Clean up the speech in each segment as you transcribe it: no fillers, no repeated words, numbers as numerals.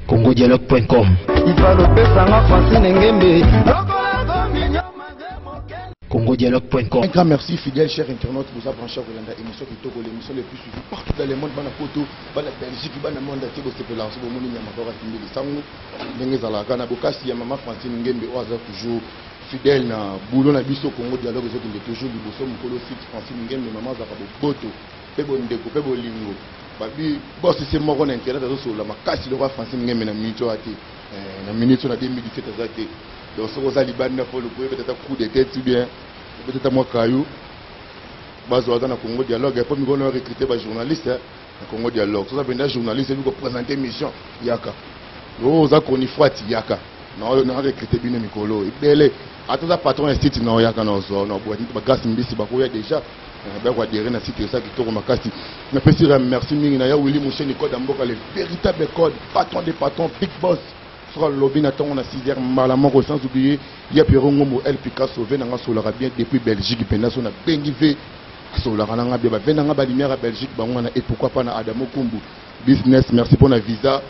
congodialogue.com. congodialogue.com. Un grand merci fidèle cher internaute vous a branché pour l'émission qui toque l'émission les plus suivies partout dans le monde bana photo bana Belgique bana monde ati bo sepela so moni nyama ba timbeli sangu ndenge zala kana bokasi ya mama Francine Ngembe oza toujours fidèle na boulot na biso Congo dialogue zo kinde toujours liboso mukolo fixe Francine Ngembe mama za ka boto pe bondeko pe bolingo babi boss c'est moko na internet zo so la makasi le roi Francine Ngembe na minute ati na minute na 2017 azate donc ce que Liban n'a pas le peut-être un coup de tête ou bien peut-être moi caillou base dans le Congo dialogue et pas nous allons recruter des journalistes au Congo dialogue ça veut dire journaliste lui présenter mission yaka oh ça qu'on y faut yaka non on a recruté bien Mikolo et belé à tout ça patron institut non yaka non zo non boîte ba gas mbisi ba ko ya déjà ba ko dire na site ça qui toko makasi mais petit merci mingi na ya Willy Mouché Nicole Mboka le véritable code patron des patrons big boss sur le lobby n'attend on a 6h malamoko sans oublier il y a Pierre Ngomo El Picasso venanga solara bien depuis Belgique penaso na bengive solara nanga bien venanga ba lumière à Belgique ba ngana et pourquoi pas na Adamo Kumbu business merci pour na visa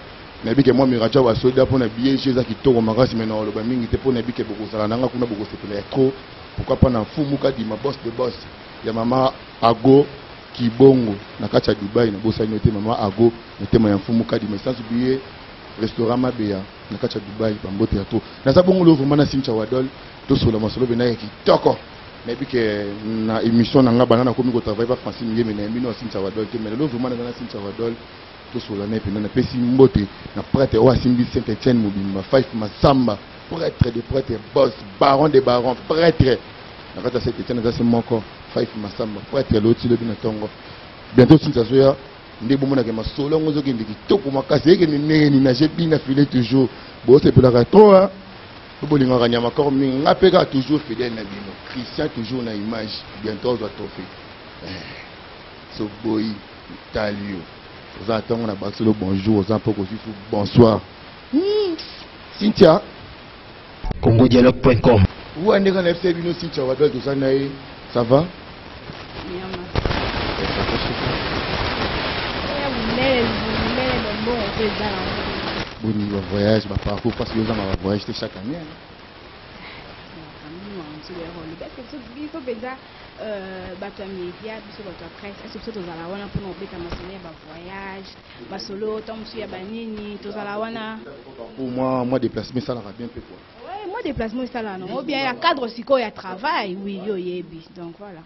na bi que moi miraja wa soda pour na billet chez za kitoko makasi mais na loba mingi te pour na bi que boko sala nanga kuna boko sepela trop pourquoi pas na Fumuka di ma boss de boss ya mama Ago Kibongo na kacha Dubai na bossa noté mama Ago noté ma Fumuka di mais sans oublier restaurant Mabea na kacha Dubai bambote ya to na sabongo lo vraiment na Sincha Wadol to sola masolo bena ya kitoko mais bi que na émission na nga banana komi ko travailler pas Francine Ngeme na mbino Sincha Wadol te mais lo vraiment na Sincha Wadol to sola na pena na pesi mbote na prêtre wa Simbi Saint-Etienne Mobimba Five Masamba prêtre de prêtre boss baron de baron prêtre na kata Saint-Etienne za se moko Five Masamba prêtre loti lo bina tongo bientôt Sincha Soya ndé bomona ke masolo ngozo ke ndiki toko makasi ke ni na jebi na filet toujours bo c'est pour la trop bolinga ka nyama ko mi ngapeka toujours fidèle na bino Christian toujours na image bientôt za tofi so boy talio za tongo na basolo bonjour za poko sifu bonsoir Cynthia congodialogue.com ou ande ka FC bino Cynthia wa do ça nae ça va Boni va voyage va parcours parce que vous avez voyage chaque année. Pour moi déplacement ça va bien peu quoi. Ouais, moi déplacement ça là non. Ou bien il y a cadre aussi il y a travail, oui yo yebi. Donc voilà.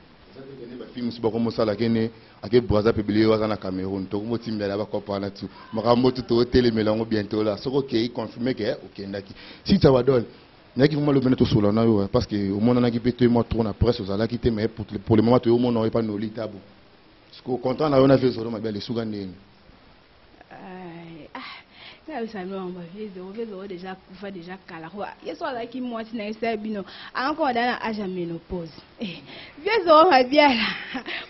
Film si bako mosala kene ake Brazza publié waza na Cameroun to ko timbe la ba ko pana tu makambo tout au télé melango bientôt là soko ke confirmer que okendaki si ça va dol na ki vraiment le beneto solo na yo parce que au monde na ki peto mo tourne presse aux ala qui te mais pour le moment to au monde n'aurait pas no litabo parce que content na yo na fait solo ma belle suga ndeni ça non ma vie zéro déjà kufa déjà kala quoi yeso la ki moi na esa bino encore dans âge à ménopause vieux zéro ma bien là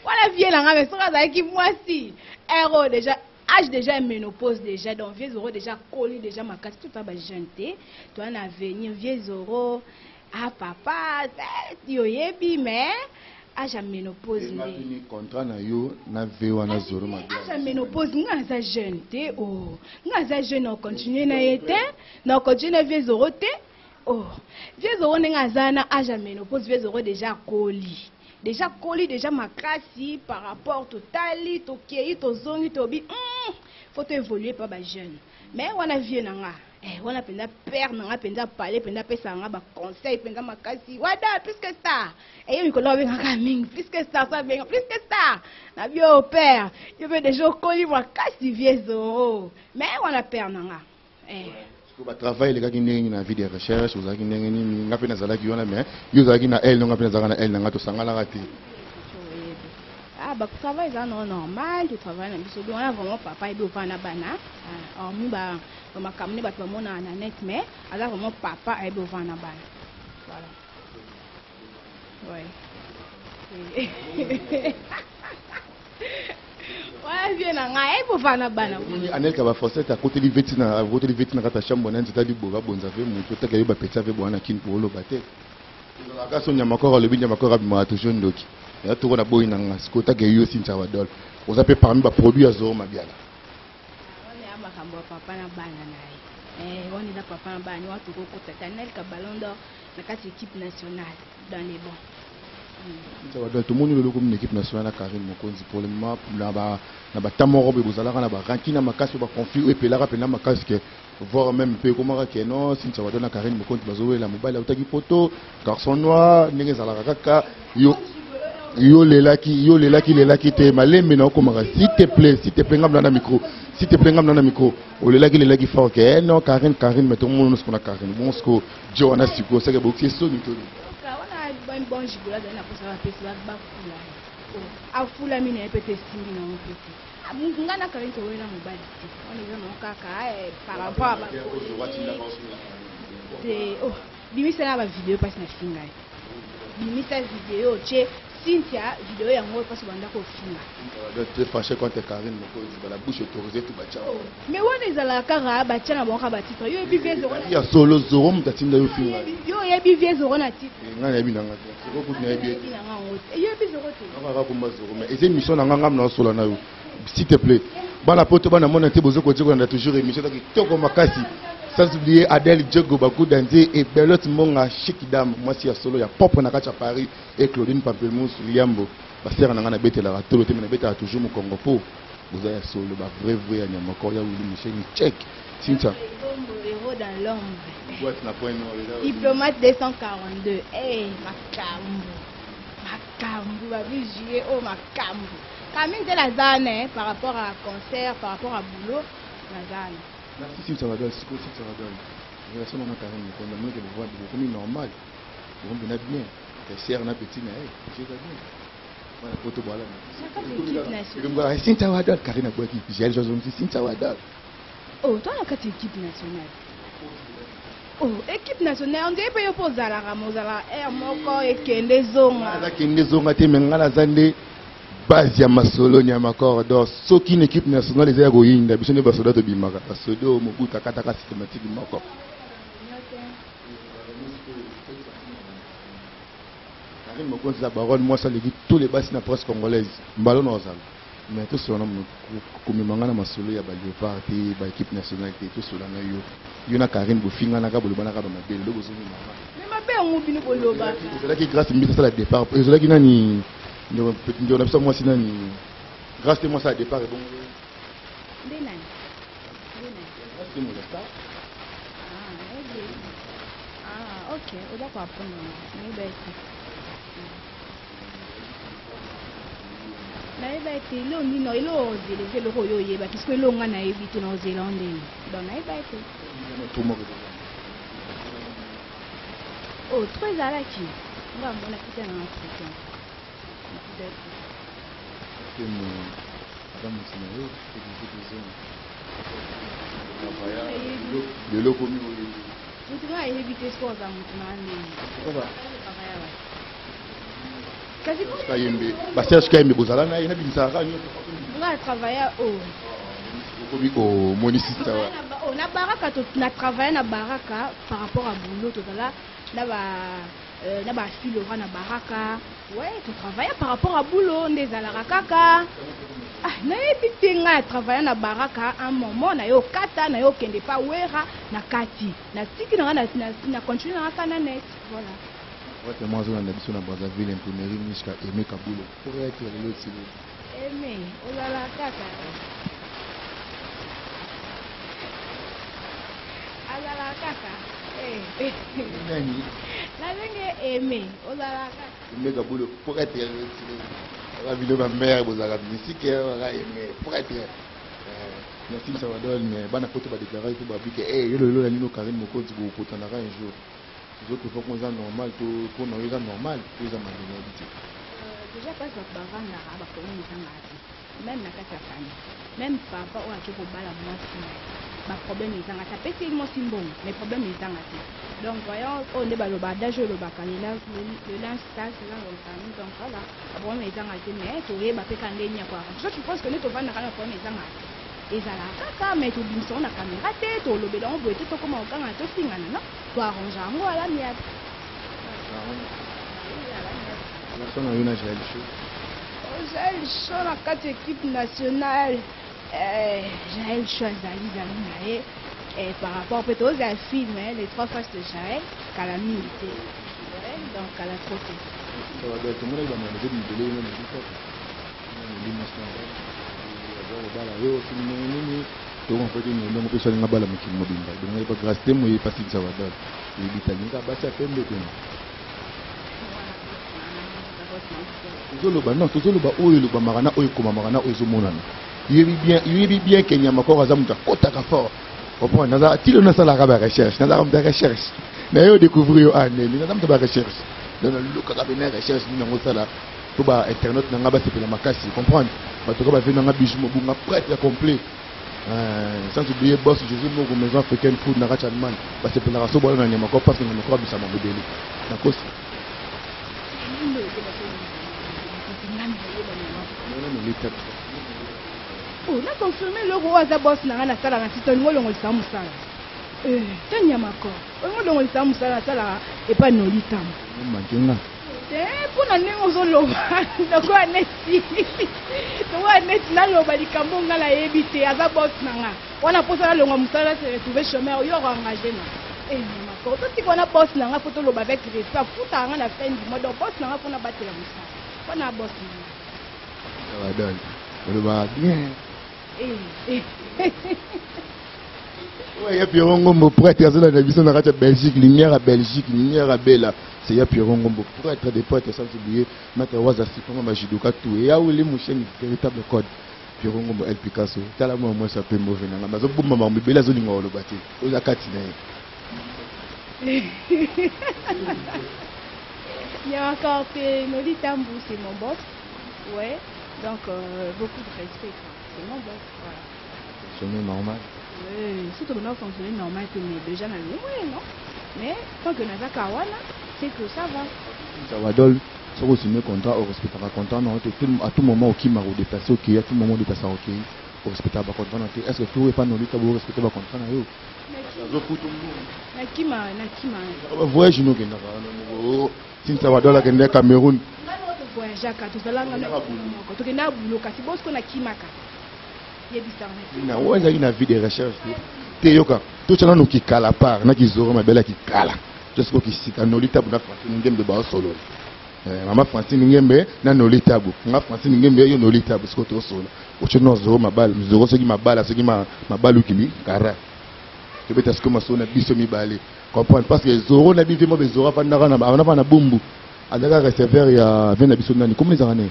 voilà vieux là mais ça la ki moi si héros déjà âge déjà ménopause déjà donc vieux zéro déjà collé déjà ma casse tout ba jeune toi en avenir vieux zéro ah papa yo yebi mais âge à ménopause ni contrat na yo na vewa na zoro ma âge à ménopause ngaza jeune té oh ngaza jeune on continue na été na continue vieux zéro té oh vieux zéro ngaza na âge à ménopause vieux zéro déjà collé déjà makasi par rapport totali to kei to zongi to bi faut évoluer pas ba jeune mais on a vieux nanga on a penda père nanga penda parler penda pesa nga ba conseil penda makasi wada plus que ça et yo ko benga ka mingi plus que ça benga plus que ça na bio père je veux déjà coller makasi vieux zoro mais on a père nanga ba travail les gars qui n'ont na vie de recherche aux gars qui n'ont ngapi na zala ki yona mais yo za ki na elle ngapi na zala na elle nga to sangala ngati ah bah travail ça non normal tu travailles na biso on a vraiment papa et bien na bana en mi ba ma kamne ba to mona na net mais alors vraiment papa et bien na bana voilà ouais Ouais, viens na ngai, pour faire na bana. Anel ka ba forcer ta côté li veti na kata chambre na nzita li boga bonza ve muto ta ka yo ba petit ave bona kin pour lo baté. La ka so nyama ko le binya makora bi ma toujours ndoki. Ya to na boy na ngas ko ta ka yo sinta wa dol. Oza pe parmi ba produit ya zo mabiala. On est à makambo papa na bana nae. On est là papa na bana watu ko ko Anel ka ballon d'or na kati équipe nationale dans les bons. Tout le monde est comme une équipe nationale à Karine Mokonzi pour le moment. Na ba tamoro be bozala na ba rankina makasi ba conflit et puis là rappeler makasi que voir même peu comment que non si ça va donner Karine Mokonzi bazowe la mobile utaki photo garçon noir ndenge zala kaka yo lelaki te malembe na komaka s'il te plaît ngam na micro s'il te plaît ngam na micro o lelaki fort que non Karine mais tout le monde nous Karine bon ce que Joanna Siko c'est que boxer so ni to un bon gigola dans la posa festival ba fula a fula mine e pete sindi na mo pete ngana ka rento wena mobile on est vraiment kaka par rapport à c'est oh limite na ba vidéo passe na finga limite vidéo che Cynthia vidéo yango passe banda ko finga tu es fâché contre Karine moko la bouche autorisée tout bacha mais on est à la kara bacha na bon ka ba titre yo e bi vie zoro ya solo zoro mutatinda yo finga yo e bi vie zoro na titre ngana yebi nanga ko ko na yebi yo e bi zoro te ngaka ko mba zoro mais eza mission nanga ngam na solo na yo s'il te plaît bana poto bana mona te bozo ko djiko na toujours émission taki toko makasi sans oublier Adèle Djogo Bakou Dandi et Belote Monga Chikidam moi si ya solo ya pop na kacha Paris et Claudine Pampelmousse Liambo basera nanga na bete la tolo te na bete toujours mu Congo po vous avez solo ba vrai ya nyamako ya Willy Michel check Cynthia héros dans l'ombre boîte na point diplomate 242 makambo ba vigier oh makambo Camille de la zane par rapport à concert par rapport à boulot la zane. Si ça va donner, si ça va donner. Je vais seulement Karine Mokonzi, moi je le vois beaucoup normal. Je vais bien bien. Les serres na petit na j'ai pas bien. Voilà photo voilà. Je me vois si ça va donner Karine Mokonzi, j'ai chose comme si ça va donner. Oh, toi la carte équipe nationale. Oh, équipe nationale, on dirait pas yo poza la ramozala moko ekende zonga. La kende zonga te mengala zande. Base ya masolo nyama corridor soki une équipe nationale ezaya koyinda biso nde basoda tobimaka basoda mobuta kataka systématique moko Karine Mokonzi la baronne moi ça le dit tous les bases na presse congolaise mbalo na ozala mais tout cela komemanga na masolo ya ba léopard te ba équipe nationale te tout cela na yo na Karine bofinga na ka bolobana ka ba mabele lo bozomi mama mais mabe on bino boloba cela qui grâce mbisa ça la départ cela qui nani ndio napisa moi sina ni grâce à moi ça départ et bon Denani c'est mon star ok on va pas prendre mais bête na été lo nino ilo zile lo yo yeba parce que lo nga na ebito na Zélande donc na été tout mo oh très alaki nga mbona kita na Afrique de l'eau commis tu vas éviter ce qu'on a quasi parce que je bozala na ina binsa ka nyo on a travaillé au monicité on a baraka to na travailler na baraka par rapport à boulot to là na ba filo na baraka ouais tu travailles par rapport à boulot ndezala kaka na ebite nga travailler na baraka un moment na yo kata na yo kende pa wera na kati na tiki na continuer na kana net voilà ouais moi je na biso na Brazzaville imprimerie Mishka Aimé Kabulo pour être le lot Aimé olala kaka alala kaka nani la langue Aimé olala kaka Aimé Kabulo pour être la ville de ma mère vous avez musique Aimé pour être merci ça va donner mais bana poto ba déclarer tout ba bique yo la nino Karine Mokonzi go kotana un jour les autres faut qu'on soit normal tout pour nous est normal pour ça malgré déjà pas ça bavanda ba ko ni tanga même na kata fani même papa ou akiko bala moi problème ezanga ça peut être moi simbon mais problème ezanga te donc voyons on est baloba d'âge le bakani là le lance ça c'est là donc voilà problème ezanga te mais to yeba pe kangenya quoi je pense que nous to vana kana problème ezanga ezala kaka mais to binso na caméra te to lobela on boite to koma okanga to singana non to arrange ngo ala miat la son a une agile Jaël Chaud la 4 équipes nationales Jaël Chaud Zali et par rapport peut-être aux films les 3 faces de Jaël calamité donc à la côté ça va être tout le monde va me dire de l'eau donc en fait nous avons besoin de bala mukini mobimba donc pas grâce temo y passer ça va dar les bitanyika basa pembe tena tozoloba non tozoloba oyo loba marana oyo koma marana oyo zomonana yebi bien Kenya makoro azamuta kotaka fort comprendre naza tilo na sala ka ba recherche naza comme recherche na yo découvrir yo aneli naza mta ba recherche dans le look ka bena recherche ni ngo sala to ba internet na ngaba sepela makasi comprendre ba to ka ba vena ngabijo mo bunga prêtre complet sans oublier boss Jésus mo maison africaine food na Rachanman ba sepela ka so bola na nyama ko parce que na ko bisa mo bebeli na kosi oh na confirmé le roi za boss na na sala na tito ngolo ngolo sa musala tanya mako ngolo ngolo sa musala sala e pa no litam mankenga pona nengo zo loba ndoko aneti to aneti na loba likambo ngala yebite aza boss na nga wana posa na longa musala se retrouver chômeur yo engagé na mako to tiko na boss na nga photo loba avec respect futa nga na fin du mois donc boss na nga pona batela musala pona boss na nga ça va donner le va bien ouais ya Pierre Ngombo prêtre azala na biso na kati Belgique lumière à Bella c'est ya Pierre Ngombo prêtre des prêtres sans oublier maître waza sikoma majidoka tout et ya wele mouchen véritable code Pierre Ngombo El Picasso tala moi ça peut mauvais na mazo bomba mambe Bella zo linga lo bati oza kati na il y a encore que Noli Tambu c'est mon boss ouais donc beaucoup de respect c'est mon boss voilà fonctionner normal surtout que nous fonctionner normal mais déjà dans le moyen non mais tant que nous avons c'est que ça va dol si vous signez contrat on respectera contrat non à tout moment qui m'a déplacé ok à tout moment déplacé ok on respectera pas contrat est-ce que tout est pas non lui vous respecter pas contrat na yo nakima voyage nous kenda si ça va dans la Kenya Cameroun voyage ka to salanga na ko to kenda bulo kasi bosko na kimaka na weza ina vie de recherche te yoka to tshana no kikala par na kizoro mabela kikala jusqu'au kisika nolita buna Francine ngembe ba solo mama Francine ngembe na nolita bu nga Francine ngembe yo nolita bu siko to solo o tshino zoro mabala mzoro soki mabala soki mabalu kili kara to beta siko masona biso mibale comprendre parce que zoro na bive mo bezoro fanda na bumbu azaka receveur ya vena biso nani comme les années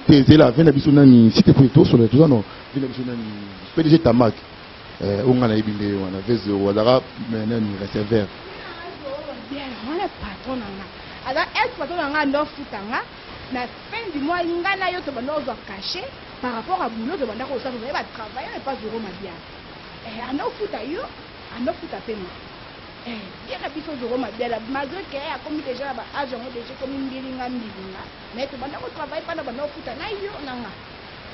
c'est là vena biso nani si te pour tout sur tout ça non vena biso nani PDG Tamak on a ibinde wana vezero azaka nani receveur bien on est patron na ala est patron na ndo futanga na fin du mois ngana yo to bando zo caché par rapport à boulot de banda ko ça va travailler pas zéro ma bien ando futa yo ando futa pema bien que biso zéro ma bien malgré que a comme déjà ba agent déjà comme mbilinga mais to banda ko travailler pas na bando futa na yo nanga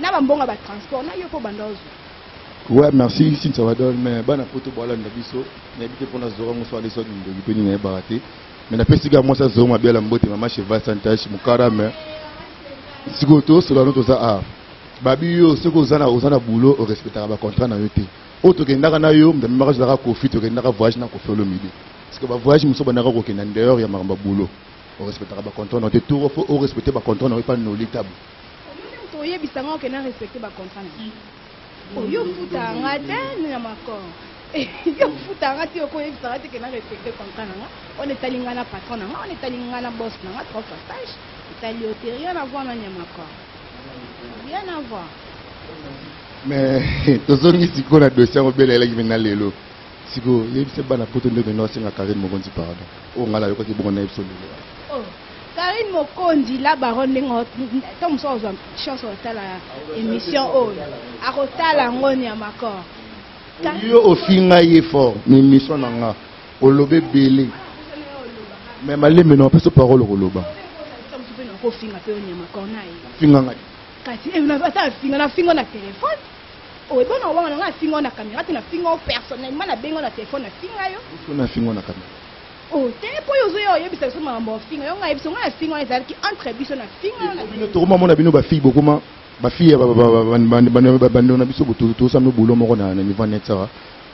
na bambonga ba transport na yo po bandozo. Ouais, merci si ça va donner mais bana poto bola na biso na bité pour na zoro mo so ali so ndo gipeni na baraté mais na pesiga mo sa zoro ma bien la mbote mama cheval santage mukara mais sikoto solo no to za a babi yo seko zana boulot au respectera ba contrat na yo te auto ke ndaka na yo mdami maka zaka kofi to ke ndaka voyage na kofi lo midi parce que ba voyage muso ba ndaka ko ke na dehors ya maramba boulot au respectera ba contrat na te tout faut au respecter ba contrat na pas no litable to yebisanga ke na respecter ba contrat na yo futa ngate na makor yo futa ngate yo ko yebisanga ke na respecter contrat na on est alingana patron na on est alingana boss na trois stage Italie rien à voir na Nyamakor rien à voir mais tozongi siko na dossier obele la kimena lelo siko yebise bana poto ndo no singa Karine Mokondi pardon o ngala yo ko ti bongo na episode oh Karine Mokondi la baronne ngo tom so zo chance o tala émission o a ko tala ngoni ya Makor Yo au finga y fort, mais mission nanga. Au lobé belé. Mais malé mais non pas ce parole au loba. Finga ngai. Kasi na bata finga na téléphone. Oh bon on va na finga na caméra, tu na finga personnellement na bengo na téléphone na finga yo. Tu na finga na caméra. Oh te po yo zo yo bisa so mambo finga yo ngai biso ngai finga ezalaki entre biso na finga na. Bino to mama na bino ba fille bokuma. Ba fille bando na biso boto to samno bolo moko na niveau net ça.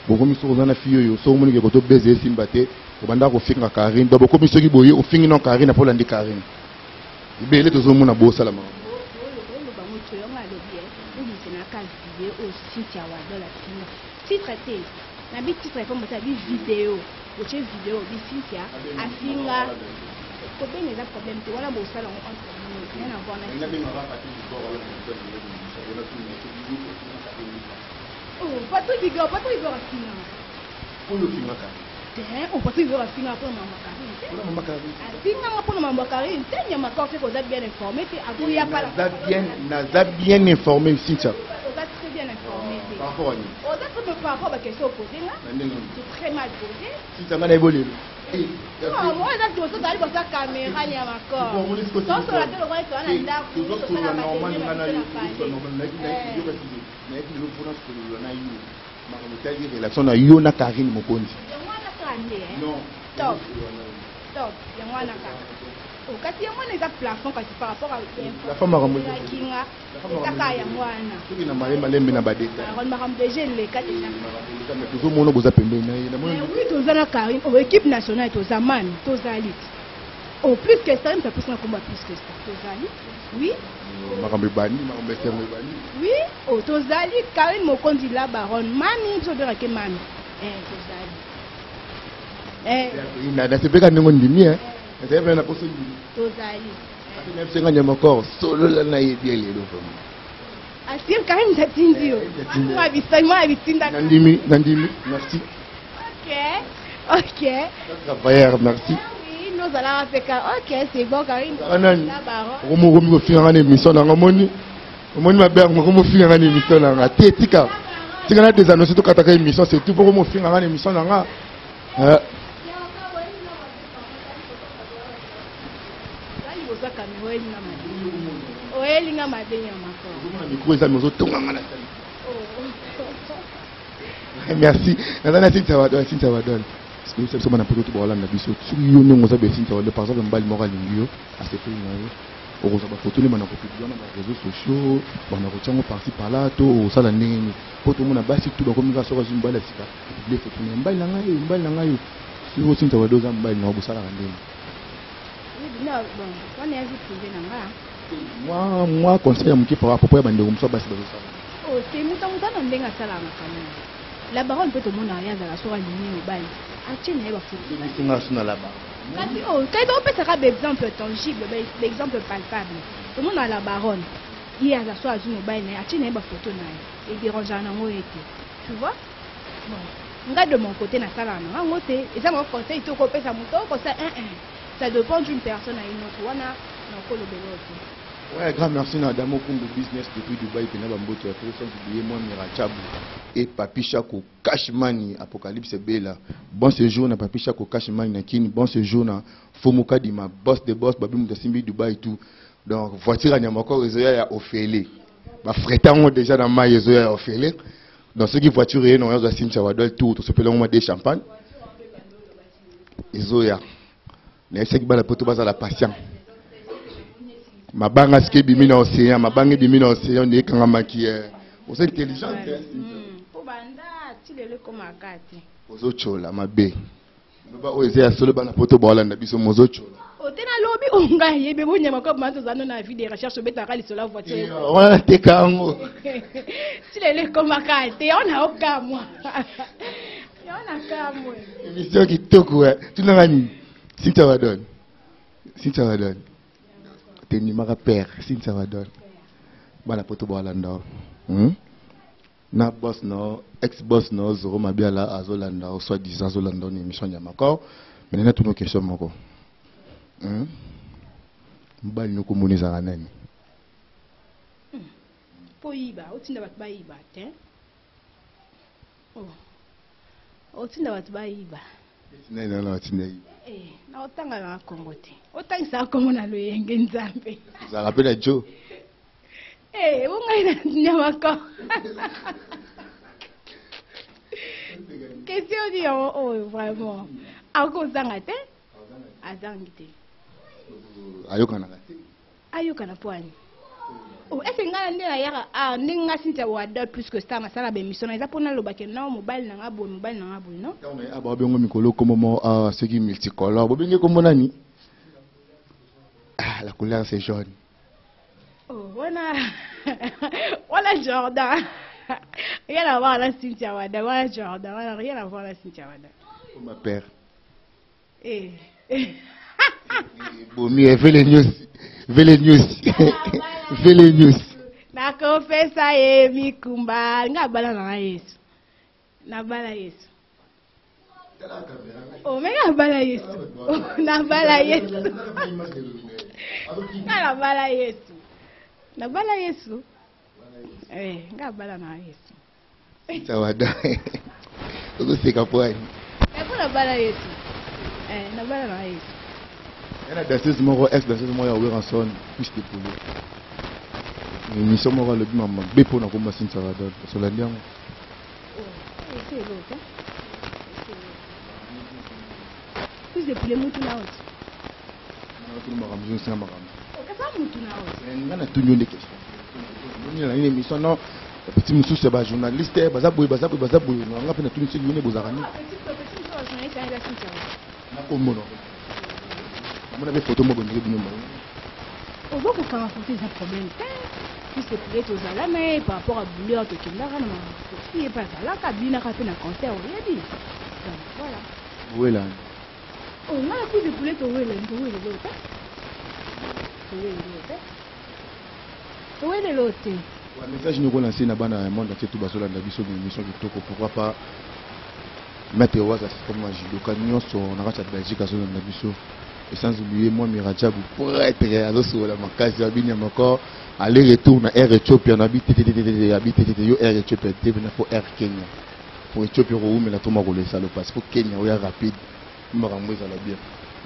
Bokomi so na fille yo so moni ke koto baiser simbate. Obanda ko finga Karine. Ba bokomi so ki boye o fingi non Karine pour landi Karine. Ibele to zo mona bo sala mama. Cynthia Wadol la finga. Titre te. Na bi titre comme ça bi vidéo. O che vidéo bi Cynthia a finga. Ko ben les problèmes te wala bo sala on entre nous. Rien à voir na. Oh, pas tout bigo a finga. O lo finga ka. On peut vivre à finir pour maman Karine. À finir pour maman Karine, c'est un accord que vous êtes bien informé. Il n'y a pas la bien informé, Cynthia. Vous êtes très bien informé. Par rapport à nous. Vous êtes par rapport à la question posée là. C'est très mal posé. Cynthia, mal évolué. Non, moi, je suis allé voir sa caméra, il y a un accord. Donc, sur la télé, on va être en andar. Relation na yo na Karine Mokonzi. Non. Top. Il y a un accord. Quand il y a un plafond par rapport à la femme a ramené. L'équipe nationale est aux amans, aux alites. Au plus que ça, ça peut se combattre plus que ça. Aux alites, oui. Oui, aux alites, Karine Mokonzi la baronne, mani, je dirais que mani. C'est pas qu'on dit hein. C'est bien la possibilité. Même si on a encore solo la naïe bien les deux. Asir Karine Tatindio. Moi Nandimi, merci. Ok. Merci. Oui, nous allons faire. Ok, c'est bon Karine. La baronne. Romo faire une émission dans le monde. Moi ma belle, Romo faire une émission dans la Tika. Si on a des annonces tout quand une émission, c'est tout pour Romo faire une émission dans la. Merci. Cynthia Wadol. C'est ce qu'on a pour tout Bolanda biso. Si yo ne ngoza be Cynthia Wadol par exemple mbali moral ngio à ce pays na yo. Oza ba photo le mana ko publier na réseaux sociaux, bana ko tsango parti par là to o sala ndeni. Po to mona basi tout ba ko mika soka zimbala sika. Publier photo ne mbali na ngayo. Si yo Cynthia Wadol za mbali na bo sala ndeni. Non, bon, on est vite privé là. Moi, conseil à mon équipe à propos de bande comme ça, bah c'est ça. Oh, c'est mouton on denga sala makana. La baronne peut au monde arrière à la soirée lignée au bail. Atienne elle va foutre. C'est national là-bas. Oh, quand on peut faire un exemple tangible, l'exemple palpable. Tout le monde a la baronne. Il y a la soirée au bail, atienne elle va photo na et dérange en haut été. Tu vois? Bon, regarde de mon côté na sala na ngoté, et ça mon conseil tout copé ça mouton comme ça ça dépend d'une personne à une autre. Wana na ko le belote. Ouais, grand merci à Damo Kumbu Business depuis Dubaï, qui n'a pas mbote à faire son billet, moi, Mirachabu et Papi Chako Cashmani, Apocalypse Bella. Bon séjour, na Papi Chako Cashmani, na Kini, bon séjour, na Fomuka Dima, boss de boss, Babi Moutasimbi Dubaï, tout. Donc, voiture à Nyamako, Ezoya Ophélie. Ma frère, déjà dans ma Ezoya Ophélie. Donc, ceux qui voiture, non, ils ont Cynthia Wadol, tout, se peut l'on des champagne. Ezoya. Mais c'est que la poto base à la patience. Ma banga ski bimina océan, ma banga bimina océan, on est quand même qui est. Vous êtes intelligent. Pour banda, tu le comme à quatre. Aux autres choses là, ma bé. Nous va oser à solo bana poto bola na biso aux autres choses. Au tena lobby on gagne, mais bon nyama comme manto zano na vie des recherches beta kali sur la voiture. On a te kango. Tu le comme à quatre, on a aucun moi. On a qu'à moi. Émission qui toko, tu n'as pas ni. Cynthia Wadol. Cynthia Wadol. T'es numéro père. Cynthia Wadol. Bana poto boalanda. Na boss no, ex-boss no, zoro mabiala azolanda, ou soit disant azolanda ni émission Yamakor. Mais n'a toutes nos questions moko. Mbali no komuniza kanani. Po iba, otinda bat ba iba, hein. otinda bato bayiba na otanga na Kongo te otangisa Kongo na loyenge nzambe ozalaka mpe na jo bongai na nyamako question di yango vraiment akozanga te azangi te ayokanaka te ayokana po ani ese nga nde nayaka ndenge nga Cynthia Wada plus que star nasala bemission eza mpona lobake no mobali nanga boye no babengo mikolo komomo soki multicolore bobenge kombo nani la couleur c'est jaune wana Jordan rien à voir na Cynthia Wada wana Jordan wana rien à voir na Cynthia Wada ma père bomi vele news nakofesa mikumba nga bala na Yesu nabala Yesu menga bala Yesu nabala Yesu nabala Yesu nabala Yesu nga bala na Yesu tawada ukoseka pwani nabala Yesu nabala na Yesu yana danseuse moko ex-danseuse moko ya Weranson plus de poulet émission moko alobi mama be mpona komba Cynthia Wada solandi yango plus de poulet mutu na oti makambo zosinga makambo kasa mutu na oti nga na tuni yo nde question nini na nini émission non petit mosusu ya bajournaliste baza boye nanga mpe na tuni soki bine bozalaka nini nakomona namona mpe foto moko ndenge bino bango ozokokanga foto eza problème te puisque peut-être ozala na ye par rapport à bouleur tokendaka na makofi ye mpe azalaka binaka mpe na concert oyebi donc voilà owelani nga na plus de poulet towelelo te message nous relancer na bana ya monde entier tout bazolanda biso émission kitoko pourquoi pas mettre waza comme judoka nyonso na kati ya Belgique azolanda biso et sans oublier moi Mirajabu prêtre azosola makasi ya bini encore aller retour na Air Ethiopia na habité yo Air Ethiopia te na pour Air Kenya pour Ethiopia ko mais la toma ko laisser le passeport Kenya oya rapide makambo ezala bien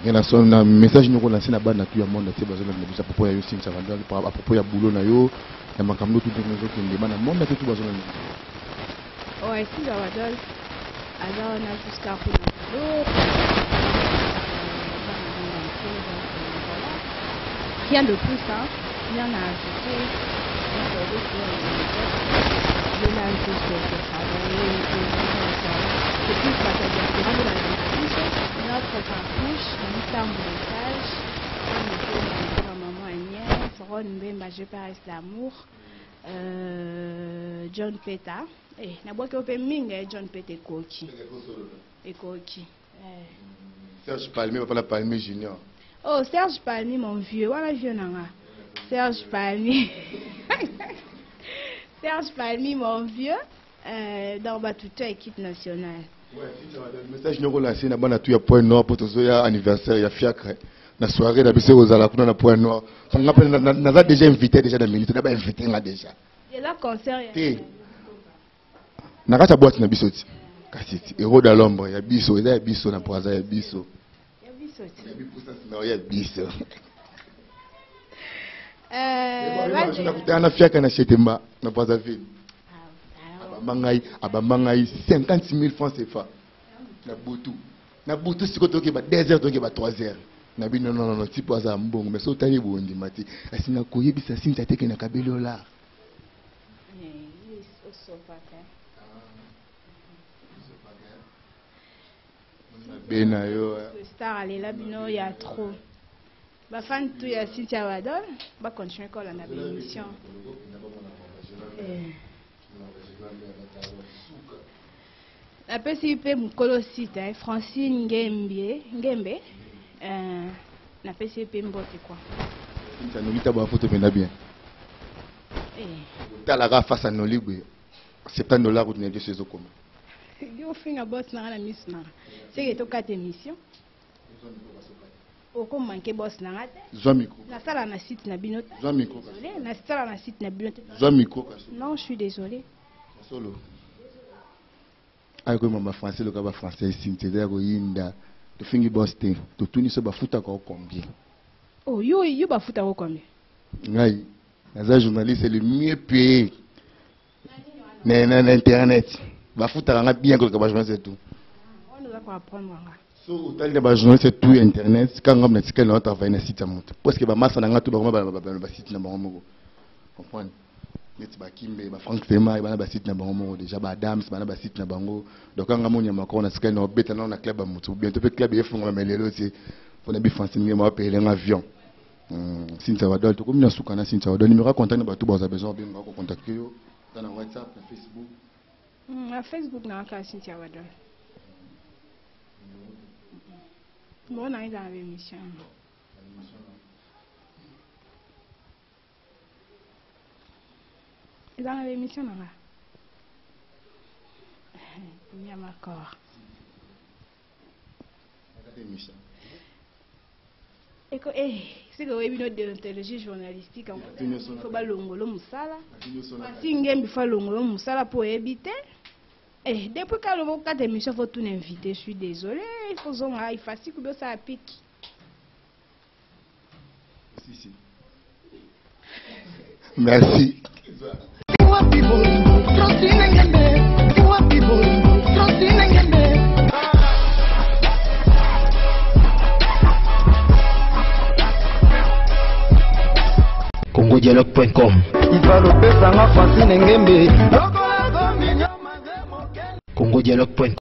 ngena son na message nous relancer na bana tu ya monde entier bazolanda biso à propos ya yo Cynthia Wada à propos ya boulot na yo na makambo tout ndenge ezokende bana monde entier tout bazolanda Cynthia Wada alors on a jusqu'à boulot rien de plus rien à ajouter je l'ai juste travailler c'est plus la de la notre campus nous sommes message on maman Agnès Ron Mbemba je passe l'amour John Peta na boki ope minga John Peta ekoki Serge Palmi papa Palmi Junior Serge Palmi mon vieux voilà vieux nanga Serge Palmi Serge Palmi mon vieux dans toute équipe nationale message nous relancer na bana tu ya Point Nord pour tozoya anniversaire ya fiacre na soirée na biso ozala kuna na Point Nord naza déjà invité déjà na minute na ba invité nga déjà concert na kati ya boîte na biso ti kasi héros de l'ombre ya biso eza ya biso na poaza ya biso ya biso na fiaka na chetemba na poaza ville abambangai 50 000 francs CFA na butu siko toke ba 2 heures toke ba 3 heures na bino non ti poaza mbongo mais so tali bondi mati asina koyebisa Cynthia teke na kabelo la bena yo star alela bino ya trop bafan tu ya Cynthia Wada bacontinue kolanda bémission napesi mpe mokolo site Francine Ngembe napesi mpe mbote kwa Cynthia nolita bafoto pena bien talaka face à nolibwe $70 ou de ces okoma yo finga boss na miss na c'est que to kate émission oko manqué boss na ngate Zwamiko na sala na site na bino Zwamiko na sala na site na bino Zwamiko non je suis désolé solo ay ko mama français le ka ba français ici c'est-à-dire ko yinda to fingi boste to tuni so ba futa ko combien. Oh yo ba futa ko combien? Ngai naza journaliste le mieux payé na internet ba futa nga bien ko ka ba journaliste tout. On nous a pas apprendre moi. So tal de ba journaliste tout internet quand ngam na tika na travailler na site moto parce que ba massa na nga tout ba site na bango moko. Comprendre? Mais ba kimbe ba Franck Tema ba na ba site na bango moko déjà ba Adams ba na ba site na bango donc quand ngam nyama ko na tika na beta na club ba moto bientôt pe club e fonga melelo c'est pour na bi français ngema payer un avion. Cynthia Wadol to komina suka na Cynthia Wadol numéro contact ba tout ba za besoin bien ba ko contacter yo dans WhatsApp na Facebook. Na Facebook na ka Cynthia Wadol. Bon, on a une émission. Dans l'émission, là. Il y a ma corps. Et que, c'est que vous avez une déontologie journalistique. Il faut pas l'ongolo moussala. Si il faut l'ongolo moussala pour éviter. Depuis que le cas d'émission, il faut tout inviter. Je suis désolé. Il faut que il fasse que ça pique. Merci. congodialogue.com congodialogue.com